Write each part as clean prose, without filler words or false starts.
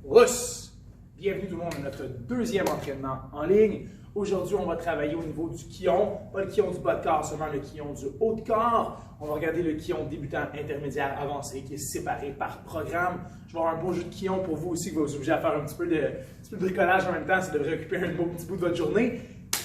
Rousse! Bienvenue tout le monde à notre deuxième entraînement en ligne. Aujourd'hui, on va travailler au niveau du quillon, pas le quillon du bas de corps, seulement le quillon du haut de corps. On va regarder le quillon débutant, intermédiaire, avancé qui est séparé par programme. Je vais avoir un beau jeu de quillon pour vous aussi qui va vous obliger à faire un petit peu de bricolage en même temps. Ça devrait occuper un beau petit bout de votre journée.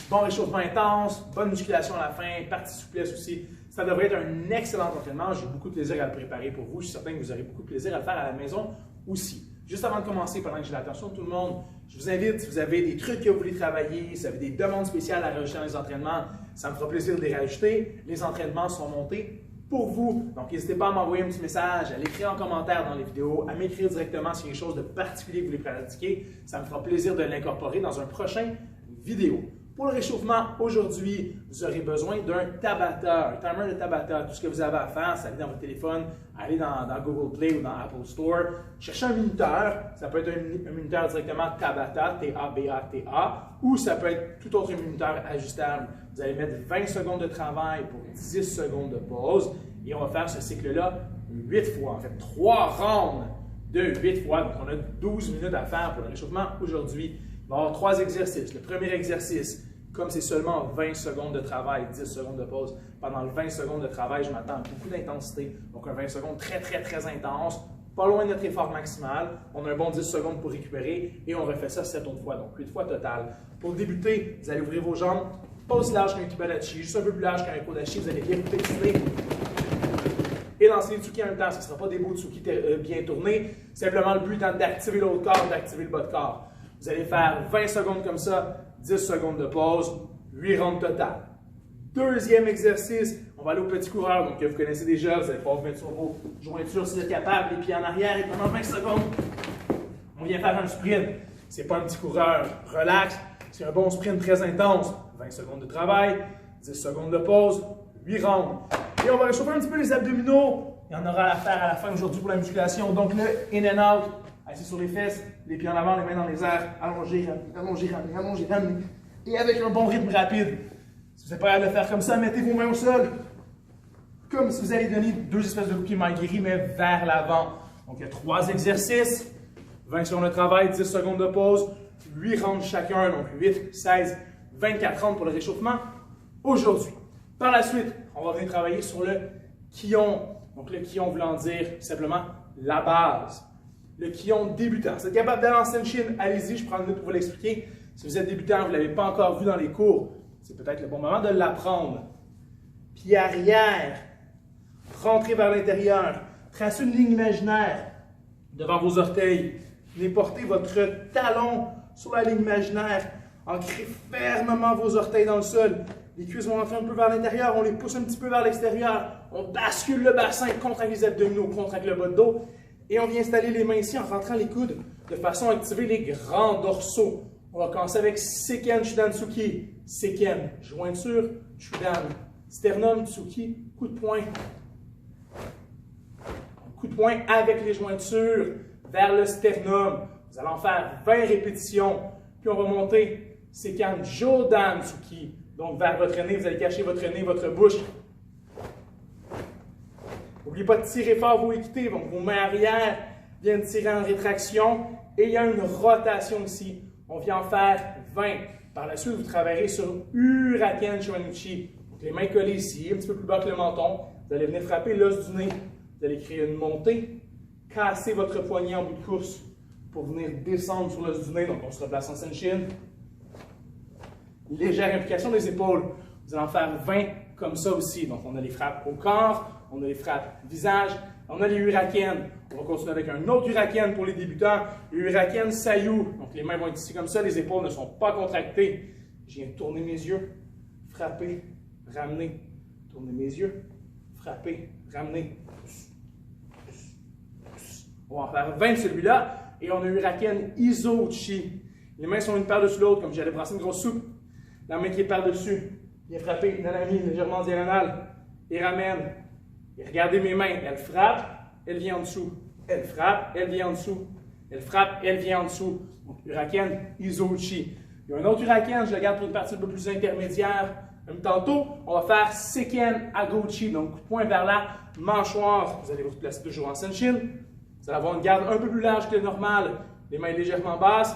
Bon réchauffement intense, bonne musculation à la fin, partie souplesse aussi. Ça devrait être un excellent entraînement. J'ai beaucoup de plaisir à le préparer pour vous. Je suis certain que vous aurez beaucoup de plaisir à le faire à la maison aussi. Juste avant de commencer, pendant que j'ai l'attention de tout le monde, je vous invite, si vous avez des trucs que vous voulez travailler, si vous avez des demandes spéciales à rajouter dans les entraînements, ça me fera plaisir de les rajouter. Les entraînements sont montés pour vous. Donc, n'hésitez pas à m'envoyer un petit message, à l'écrire en commentaire dans les vidéos, à m'écrire directement s'il y a quelque chose de particulier que vous voulez pratiquer. Ça me fera plaisir de l'incorporer dans un prochain vidéo. Pour le réchauffement, aujourd'hui, vous aurez besoin d'un Tabata, un timer de Tabata. Tout ce que vous avez à faire, c'est aller dans votre téléphone, aller dans Google Play ou dans Apple Store, chercher un minuteur. Ça peut être un minuteur directement Tabata, T-A-B-A-T-A, ou ça peut être tout autre minuteur ajustable. Vous allez mettre 20 secondes de travail pour 10 secondes de pause. Et on va faire ce cycle-là 8 fois. En fait, 3 rounds de 8 fois. Donc, on a 12 minutes à faire pour le réchauffement aujourd'hui. Il va y avoir 3 exercices. Le premier exercice, comme c'est seulement 20 secondes de travail, 10 secondes de pause, pendant le 20 secondes de travail, je m'attends à beaucoup d'intensité. Donc, un 20 secondes très intense, pas loin de notre effort maximal. On a un bon 10 secondes pour récupérer et on refait ça 7 autres fois, donc 8 fois total. Pour débuter, vous allez ouvrir vos jambes, pas aussi large qu'un kibadachi, juste un peu plus large qu'un kodachi. Vous allez bien vous flexionner et lancer les tsuki en même temps. Ce ne sera pas des beaux tsuki bien tournés. Simplement, le but étant d'activer le haut de corps, d'activer le bas de corps. Vous allez faire 20 secondes comme ça, 10 secondes de pause, 8 rounds total. Deuxième exercice, on va aller au petit coureur, donc que vous connaissez déjà, vous allez pouvoir vous mettre sur vos jointures si vous êtes capable, les pieds en arrière et pendant 20 secondes, on vient faire un sprint. C'est pas un petit coureur, relax, c'est un bon sprint très intense. 20 secondes de travail, 10 secondes de pause, 8 rounds. Et on va réchauffer un petit peu les abdominaux. Il y en aura à faire à la fin aujourd'hui pour la musculation. Donc le in and out, assis sur les fesses, les pieds en avant, les mains dans les airs, allongez, ramenez. Et avec un bon rythme rapide. Si vous n'êtes pas capable de le faire comme ça, mettez vos mains au sol. Comme si vous allez donner 2 espèces de cookies maigris, mais vers l'avant. Donc il y a 3 exercices, 20 secondes de travail, 10 secondes de pause, 8 rounds chacun, donc 8, 16, 24 rounds pour le réchauffement aujourd'hui. Par la suite, on va venir travailler sur le quillon. Donc le quillon voulant dire simplement la base. Le quillon débutant. Si vous êtes capable d'aller en Senshin, allez-y, je prends une minute pour vous l'expliquer. Si vous êtes débutant, vous ne l'avez pas encore vu dans les cours, c'est peut-être le bon moment de l'apprendre. Pied arrière, rentrez vers l'intérieur, tracez une ligne imaginaire devant vos orteils. Venez porter votre talon sur la ligne imaginaire. Ancrez fermement vos orteils dans le sol. Les cuisses vont rentrer un peu vers l'intérieur, on les pousse un petit peu vers l'extérieur. On bascule le bassin, contracte les abdominaux, contracte le bas de dos. Et on vient installer les mains ici en rentrant les coudes de façon à activer les grands dorsaux. On va commencer avec Seiken Shudan Tsuki. Seiken, jointure, Shudan. Sternum, Tsuki, coup de poing. Coup de poing avec les jointures vers le sternum. Vous allez en faire 20 répétitions. Puis on va monter Seiken Jodan Tsuki. Donc vers votre nez, vous allez cacher votre nez, votre bouche. N'oubliez pas de tirer fort vos équités, donc vos mains arrière viennent tirer en rétraction et il y a une rotation ici. On vient en faire 20. Par la suite, vous travaillerez sur Uraken Showanuchi. Donc les mains collées ici, un petit peu plus bas que le menton. Vous allez venir frapper l'os du nez. Vous allez créer une montée, casser votre poignet en bout de course pour venir descendre sur l'os du nez. Donc on se replace en Senshin. Légère implication des épaules. Vous allez en faire 20 comme ça aussi. Donc on a les frappes au corps. On a les frappes visage, on a les Uraken. On va continuer avec un autre Uraken pour les débutants, le Uraken Sayu. Donc les mains vont être ici comme ça, les épaules ne sont pas contractées. Je viens tourner mes yeux, frapper, ramener, tourner mes yeux, frapper, ramener. On va en faire 20 de celui-là et on a Uraken Izo-Uchi. Les mains sont une par-dessus l'autre comme j'allais brasser une grosse soupe. La main qui est par-dessus, vient frapper, nanami, légèrement diagonale et ramène. Et regardez mes mains, elle frappe, elle vient en dessous. Elle frappe, elle vient en dessous. Elle frappe, elle vient en dessous. Donc, Uraken Izo-Uchi. Il y a un autre Uraken, je le garde pour une partie un peu plus intermédiaire. Comme tantôt, on va faire Seiken Ago-Uchi. Donc, coup de poing vers la mâchoire. Vous allez vous placer toujours en Senshin. Vous allez avoir une garde un peu plus large que le normal. les mains légèrement basses.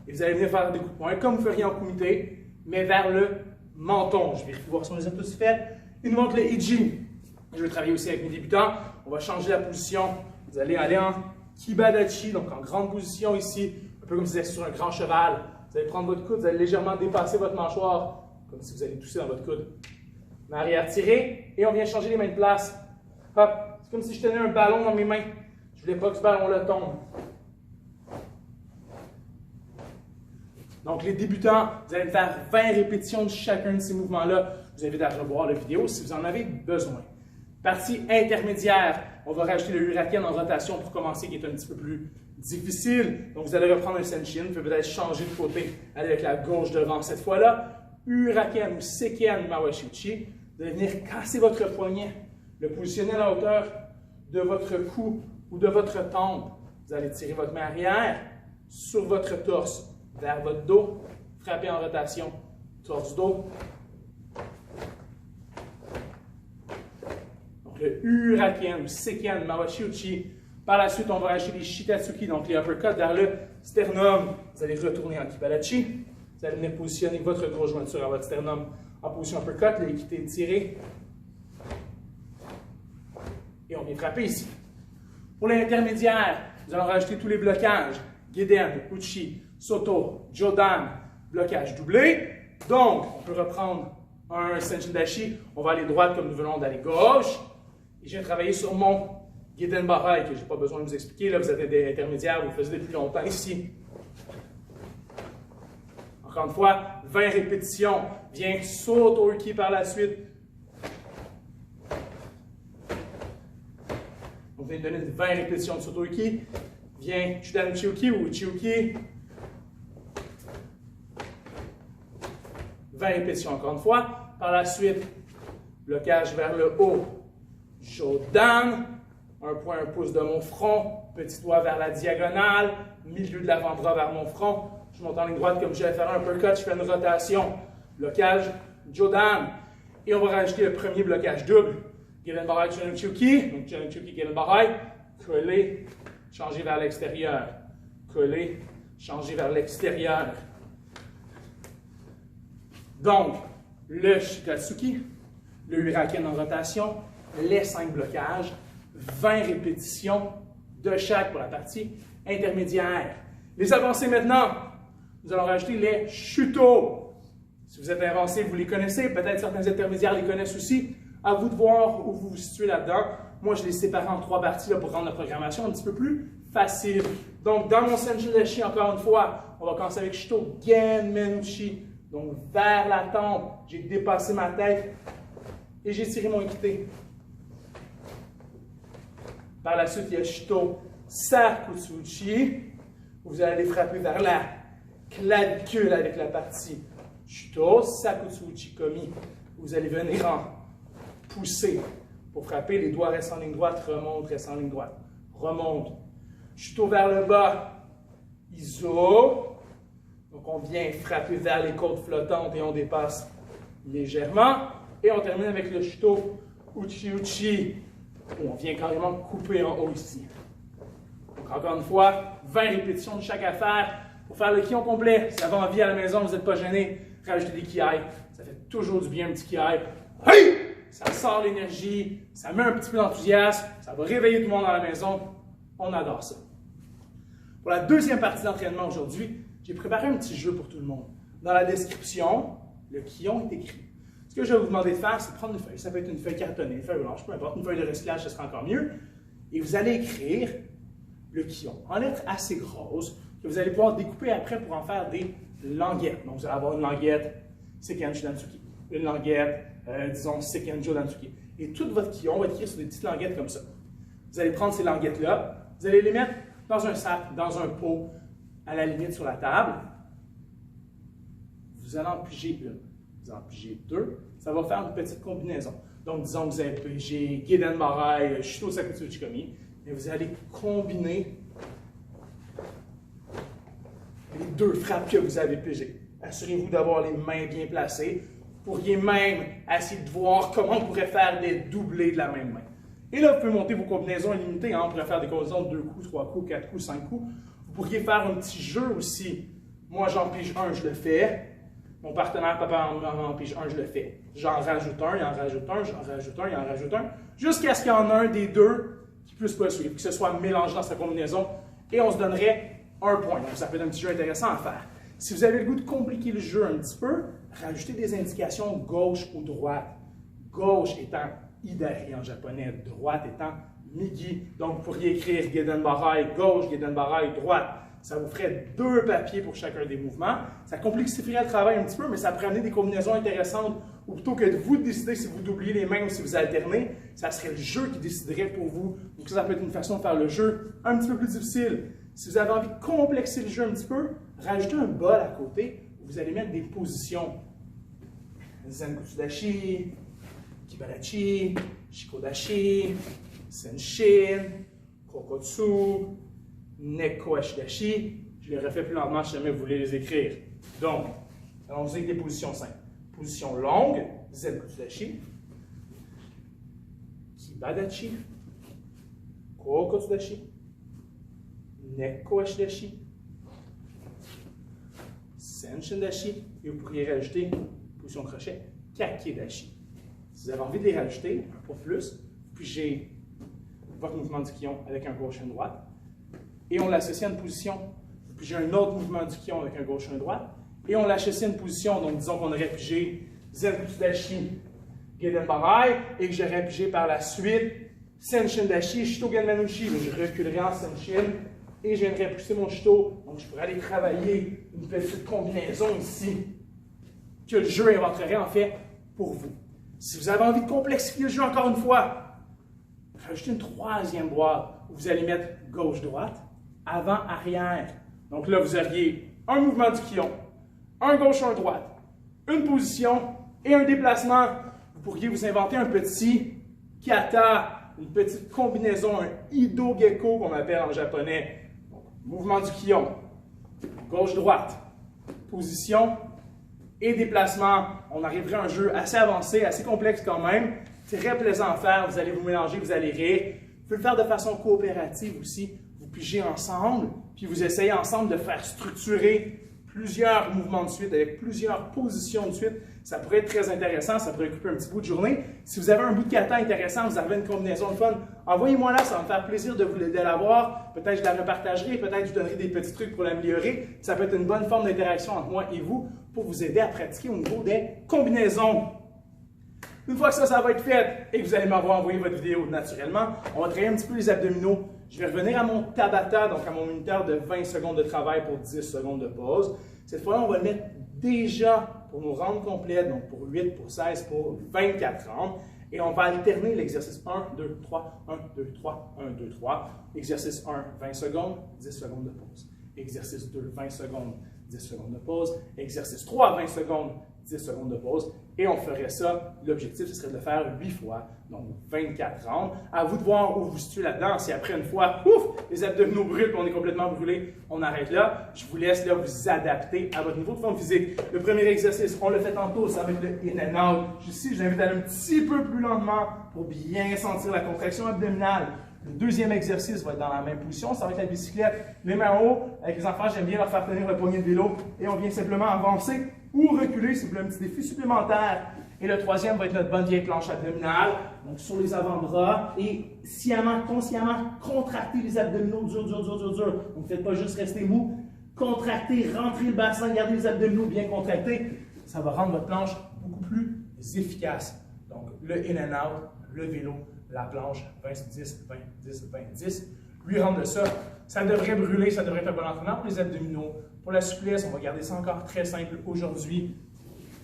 Et vous allez venir faire des coups de poing, comme vous feriez en kumité, mais vers le menton. Je vais voir si on les a tous faits. Il nous manque le Iji. Je vais travailler aussi avec mes débutants. On va changer la position. Vous allez aller en Kibadachi, donc en grande position ici, un peu comme si vous étiez sur un grand cheval. Vous allez prendre votre coude, vous allez légèrement dépasser votre mâchoire, comme si vous allez tousser dans votre coude. Main arrière tirée, et on vient changer les mains de place. Hop, c'est comme si je tenais un ballon dans mes mains. Je ne voulais pas que ce ballon-là tombe. Donc, les débutants, vous allez faire 20 répétitions de chacun de ces mouvements-là. Je vous invite à revoir la vidéo si vous en avez besoin. Partie intermédiaire, on va rajouter le Huraken en rotation pour commencer, qui est un petit peu plus difficile. Donc, vous allez reprendre un Senshin, puis peut-être changer de côté, aller avec la gauche devant cette fois-là. Huraken ou Seiken Mawashi-uchi. Vous allez venir casser votre poignet, le positionner à la hauteur de votre cou ou de votre tempe. Vous allez tirer votre main arrière sur votre torse, vers votre dos, frapper en rotation, torse-dos. Donc le Huraken ou Seiken Mawashi-uchi. Par la suite, on va rajouter les Shitatsuki, donc les uppercuts vers le sternum. Vous allez retourner en Kibadachi. Vous allez venir positionner votre grosse jointure à votre sternum en position uppercut, l'équité tirée. Et on vient frapper ici. Pour l'intermédiaire, nous allons rajouter tous les blocages. Geden, Uchi, Soto, Jodan, blocage doublé. Donc, on peut reprendre un Senshin Dashi. On va aller droite comme nous venons d'aller gauche. Et je viens travailler sur mon Geden Bahai, que je n'ai pas besoin de vous expliquer. Là, vous êtes des intermédiaires, vous le faites depuis longtemps ici. Encore une fois, 20 répétitions. Viens Soto Uki par la suite. On vient de donner 20 répétitions de Soto Uki. Viens Chudan Uchi-uki ou Uchi-uki. 20 répétitions encore une fois. Par la suite, blocage vers le haut. Jodan. Un point, un pouce de mon front. Petit doigt vers la diagonale. Milieu de l'avant-bras vers mon front. Je monte en ligne droite comme je vais faire un uppercut. Je fais une rotation. Blocage. Jodan. Et on va rajouter le premier blocage double. Geden Bahai, Chudan Uchi-uki. Donc Chudan Uchi-uki, Geden Bahai. Coller. Changer vers l'extérieur. Coller. Changer vers l'extérieur. Donc, le Shitatsuki, le Huraken en rotation, les 5 blocages, 20 répétitions de chaque pour la partie intermédiaire. Les avancées maintenant, nous allons rajouter les Shuto. Si vous êtes avancé, vous les connaissez, peut-être certains intermédiaires les connaissent aussi. À vous de voir où vous vous situez là-dedans. Moi, je les sépare en 3 parties là, pour rendre la programmation un petit peu plus facile. Donc, dans mon Senshin Dashi, encore une fois, on va commencer avec Shuto Genmenuchi. Donc, vers la tempe, j'ai dépassé ma tête et j'ai tiré mon équité. Par la suite, il y a Shuto Sakutsuchi. Vous allez frapper vers la clavicule avec la partie Shuto Sakutsuchi Komi. Vous allez venir en pousser pour frapper. Les doigts restent en ligne droite, remonte, reste en ligne droite. Remonte. Shuto vers le bas. Iso. Donc, on vient frapper vers les côtes flottantes et on dépasse légèrement. Et on termine avec le Shuto Uchi-uchi, où on vient carrément couper en haut ici. Donc, encore une fois, 20 répétitions de chaque affaire pour faire le kion complet. Si vous avez envie à la maison, vous n'êtes pas gêné, rajoutez des kiai. Ça fait toujours du bien, un petit kiai. Hey! Ça sort l'énergie, ça met un petit peu d'enthousiasme, ça va réveiller tout le monde dans la maison. On adore ça. Pour la deuxième partie d'entraînement aujourd'hui, j'ai préparé un petit jeu pour tout le monde. Dans la description, le kion est écrit. Ce que je vais vous demander de faire, c'est de prendre une feuille. Ça peut être une feuille cartonnée, une feuille blanche, peu importe, une feuille de recyclage, ce sera encore mieux. Et vous allez écrire le kion en lettres assez grosses que vous allez pouvoir découper après pour en faire des languettes. Donc, vous allez avoir une languette Seiken Shudansuki, une languette, disons, Seiken Jodansuki. Et tout votre kion va être écrit sur des petites languettes comme ça. Vous allez prendre ces languettes-là, vous allez les mettre dans un sac, dans un pot, à la limite sur la table. Vous allez en piger une. Vous en pigez 2. Ça va faire une petite combinaison. Donc, disons que vous avez pigé Geden Bahai, Shuto Sakutsuchi Komi. Et vous allez combiner les 2 frappes que vous avez pigées. Assurez-vous d'avoir les mains bien placées. Vous pourriez même essayer de voir comment on pourrait faire des doublés de la même main. Et là, vous pouvez monter vos combinaisons illimitées. Hein. On pourrait faire des combinaisons de 2 coups, 3 coups, 4 coups, 5 coups. Vous pourriez faire un petit jeu aussi. Moi, j'en pige un, je le fais. Mon partenaire, papa, en pige un, je le fais. J'en rajoute un, il en rajoute un, j'en rajoute un, il en rajoute un. Jusqu'à ce qu'il y en ait un des deux qui ne puisse pas le suivre, que ce soit mélangé dans sa combinaison. Et on se donnerait un point. Donc, ça peut être un petit jeu intéressant à faire. Si vous avez le goût de compliquer le jeu un petit peu, rajoutez des indications gauche ou droite. Gauche étant Hidari en japonais, droite étant Migi. Donc, vous pourriez écrire Geden Barai gauche, Geden Barai droite. Ça vous ferait 2 papiers pour chacun des mouvements. Ça complexifierait le travail un petit peu, mais ça pourrait amener des combinaisons intéressantes. Ou plutôt que de vous décider si vous doubliez les mains ou si vous alternez, ça serait le jeu qui déciderait pour vous. Donc, ça peut être une façon de faire le jeu un petit peu plus difficile. Si vous avez envie de complexer le jeu un petit peu, rajoutez un bol à côté où vous allez mettre des positions. Zenkutsudashi, Kibarachi, Shikodashi, Senshin, Kokotsu, Neko Ashidashi. Je les refais plus lentement si jamais vous voulez les écrire. Donc, allons-y avec des positions simples. Position longue, Zenkutsudashi, Kibadachi, Kokotsudashi, Neko Ashidashi, Senshin Dashi, et vous pourriez rajouter, position crochet, Kakedashi. Si vous avez envie de les rajouter, un peu plus, puis j'ai votre mouvement du kion avec un gauche et une droite, et on l'associe à une position, puis j'ai un autre mouvement du kion avec un gauche et une droite, et on l'associe à une position, donc disons qu'on aurait pigé Zenkutsudashi, Geden Barai, et que j'aurais pigé par la suite Senshin Dashi, Shitogen Manushi, mais je reculerai en Senshin, et je viendrai pousser mon Shito, donc je pourrais aller travailler une petite combinaison ici, que le jeu inventerait en fait pour vous. Si vous avez envie de complexifier le jeu encore une fois, rajoutez une 3e boîte où vous allez mettre gauche-droite, avant-arrière. Donc là, vous auriez un mouvement du kion, un gauche, un droite, une position et un déplacement. Vous pourriez vous inventer un petit kata, une petite combinaison, un ido-gecko qu'on appelle en japonais. Donc, mouvement du kion, gauche-droite, position et déplacement. On arriverait à un jeu assez avancé, assez complexe quand même. Très plaisant à faire. Vous allez vous mélanger, vous allez rire. Vous pouvez le faire de façon coopérative aussi. Vous pigez ensemble, puis vous essayez ensemble de faire structurer plusieurs mouvements de suite avec plusieurs positions de suite. Ça pourrait être très intéressant, ça pourrait occuper un petit bout de journée. Si vous avez un bout de kata intéressant, vous avez une combinaison de fun, envoyez-moi là, ça va me faire plaisir de l'avoir. Peut-être je la repartagerai, peut-être je vous donnerai des petits trucs pour l'améliorer. Ça peut être une bonne forme d'interaction entre moi et vous pour vous aider à pratiquer au niveau des combinaisons. Une fois que ça va être fait et que vous allez m'avoir envoyé votre vidéo naturellement, on va travailler un petit peu les abdominaux. Je vais revenir à mon Tabata, donc à mon minuteur de 20 secondes de travail pour 10 secondes de pause. Cette fois-là, on va le mettre déjà pour nos rounds complètes, donc pour 8, pour 16, pour 24 rounds. Et on va alterner l'exercice 1, 2, 3, 1, 2, 3, 1, 2, 3. Exercice 1, 20 secondes, 10 secondes de pause. Exercice 2, 20 secondes, 10 secondes de pause. Exercice 3, 20 secondes, 10 secondes de pause. Et on ferait ça, l'objectif, ce serait de le faire 8 fois, donc 24 rounds. À vous de voir où vous vous situez là-dedans. Si après une fois, ouf, les abdominaux brûlent, puis on est complètement brûlé, on arrête là. Je vous laisse là vous adapter à votre niveau de forme physique. Le premier exercice, on le fait tantôt, ça va être le in and out. Ici, je l'invite à aller un petit peu plus lentement pour bien sentir la contraction abdominale. Le deuxième exercice va être dans la même position, ça va être la bicyclette, les mains en haut. Avec les enfants, j'aime bien leur faire tenir le poignet de vélo et on vient simplement avancer ou reculer si vous voulez un petit défi supplémentaire. Et le troisième va être notre bonne vieille planche abdominale, donc sur les avant-bras et sciemment, consciemment, contractez les abdominaux dur, dur, dur, dur, dur. Donc ne faites pas juste rester mou, contractez, rentrez le bassin, gardez les abdominaux bien contractés. Ça va rendre votre planche beaucoup plus efficace. Donc le in and out, le vélo, la planche, 20, 10, 20, 10, 20, 10. 8 rounds de ça, ça devrait brûler, ça devrait être un bon entraînement pour les abdominaux. Pour la souplesse, on va garder ça encore très simple aujourd'hui.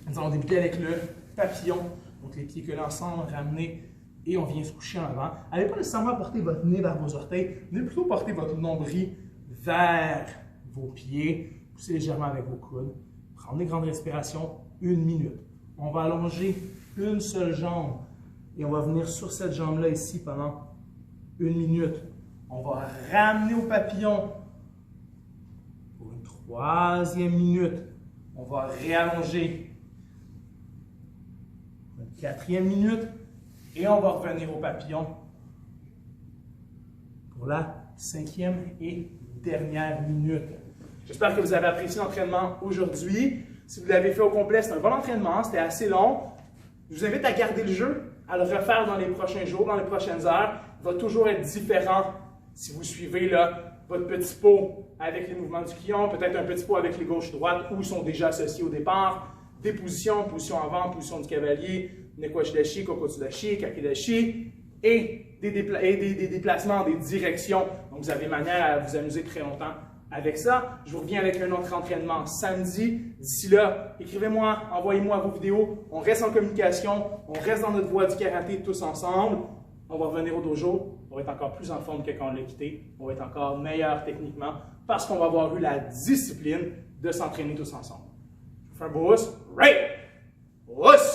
Nous allons débuter avec le papillon. Donc les pieds collés ensemble, ramener et on vient se coucher en avant. N'allez pas nécessairement porter votre nez vers vos orteils, venez plutôt porter votre nombril vers vos pieds. Poussez légèrement avec vos coudes. Prenez des grandes respirations, 1 minute. On va allonger une seule jambe. Et on va venir sur cette jambe-là ici pendant 1 minute. On va ramener au papillon pour une 3e minute. On va réallonger une 4e minute. Et on va revenir au papillon pour la 5e et dernière minute. J'espère que vous avez apprécié l'entraînement aujourd'hui. Si vous l'avez fait au complet, c'est un bon entraînement, c'était assez long. Je vous invite à garder le jeu, à le refaire dans les prochains jours, dans les prochaines heures. Il va toujours être différent si vous suivez là, votre petit pot avec les mouvements du Kion, peut-être un petit pot avec les gauches-droites où ils sont déjà associés au départ, des positions, position avant, position du cavalier, Nekwashi-dashi, Kokotsu-dashi, Kaki-dashi, et des déplacements, des directions. Donc, vous avez manière à vous amuser très longtemps avec ça. Je vous reviens avec un autre entraînement samedi. D'ici là, écrivez-moi, envoyez-moi vos vidéos. On reste en communication, on reste dans notre voie du karaté tous ensemble. On va revenir au dojo. On va être encore plus en forme que quand on l'a quitté. On va être encore meilleur techniquement parce qu'on va avoir eu la discipline de s'entraîner tous ensemble. Je vous fais un beau pouce. Right! Pouce!